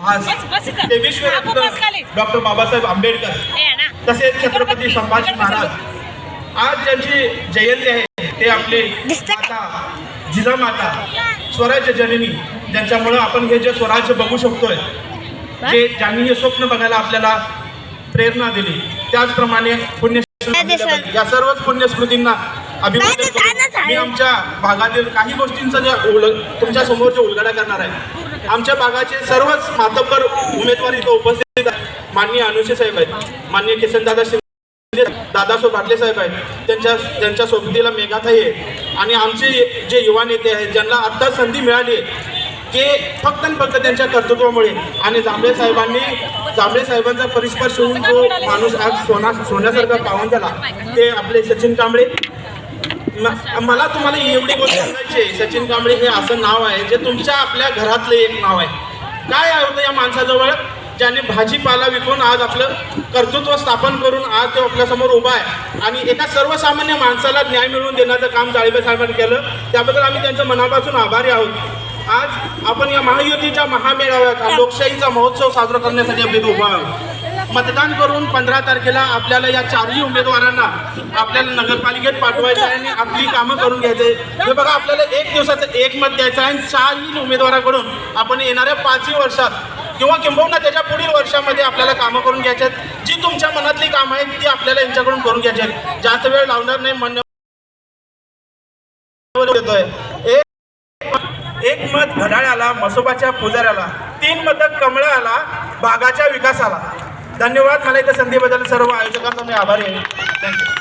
ते विश्वरत्न डॉक्टर बाबासाहेब आंबेडकर तसेच छत्रपती संभाजी महाराज आज ज्यांची जयंती आहे ते आपले माता जिजामाता स्वराज्य जननी, ज्यांच्यामुळे आपण हे जे स्वराज्य बघू शकतोय, जे ज्यांनी हे स्वप्न बघायला आपल्याला प्रेरणा दिली, त्याचप्रमाणे पुण्यस्मृती या सर्वच पुण्यस्मृतींना अभिवादन करतो. मी आमच्या भागातील काही गोष्टींचा तुमच्या समोर जे उलगडा करणार आहे. आमच्या भागाचे सर्वच मातब्बर उमेदवार इथं उपस्थित आहेत. माननीय अनुशे साहेब आहेत, माननीय किसनदादा शिंदे, दादासाहेब पाटले साहेब आहेत, त्यांच्या सोबतीला मेघाताई आहे आणि आमचे जे युवा नेते आहेत ज्यांना आत्ता संधी मिळाली आहे की फक्त आणि फक्त त्यांच्या कर्तृत्वामुळे आणि जांभळे साहेबांचा परिस्पर्श होऊन जो माणूस आज सोन्यासारखा पावन झाला ते आपले सचिन कांबळे. मला तुम्हाला एवढी गोष्ट सांगायची आहे, सचिन कांबळे हे असं नाव आहे जे तुमच्या आपल्या घरातलं एक नाव आहे. काय होतं या माणसाजवळ, ज्याने भाजीपाला विकून आज आपलं कर्तृत्व स्थापन करून आज तो आपल्यासमोर उभा आहे आणि एका सर्वसामान्य माणसाला न्याय मिळवून देण्याचं काम जाळीबे साहेबांनी केलं. त्याबद्दल आम्ही त्यांच्या मनापासून आभारी आहोत. आज आपण या महायुतीच्या महामेळाव्यात लोकशाहीचा महोत्सव साजरा करण्यासाठी आपण उभा आहोत. मतदान करून 15 तारखेला आपल्याला या चारही उमेदवारांना आपल्याला नगरपालिकेत पाठवायचं आहे आणि आपली कामं करून घ्यायचे. हे बघा, आपल्याला एक दिवसाचं एक मत द्यायचं आहे आणि चारही उमेदवाराकडून आपण येणाऱ्या 5 वर्षात किंवा किंबहुना त्याच्या पुढील वर्षामध्ये आपल्याला कामं करून घ्यायची आहेत. जी तुमच्या मनातली कामं आहेत ती आपल्याला यांच्याकडून करून घ्यायची आहेत. जास्त वेळ लावणार नाही. मान्य एक मत घड्याळाला, मसोबाच्या पुजाऱ्याला, 3 मतं कमळाला, बागाच्या विकासाला. धन्यवाद. मला इथं संधीबद्दल सर्व आयोजकांना मी आभारी आहे. थँक्यू.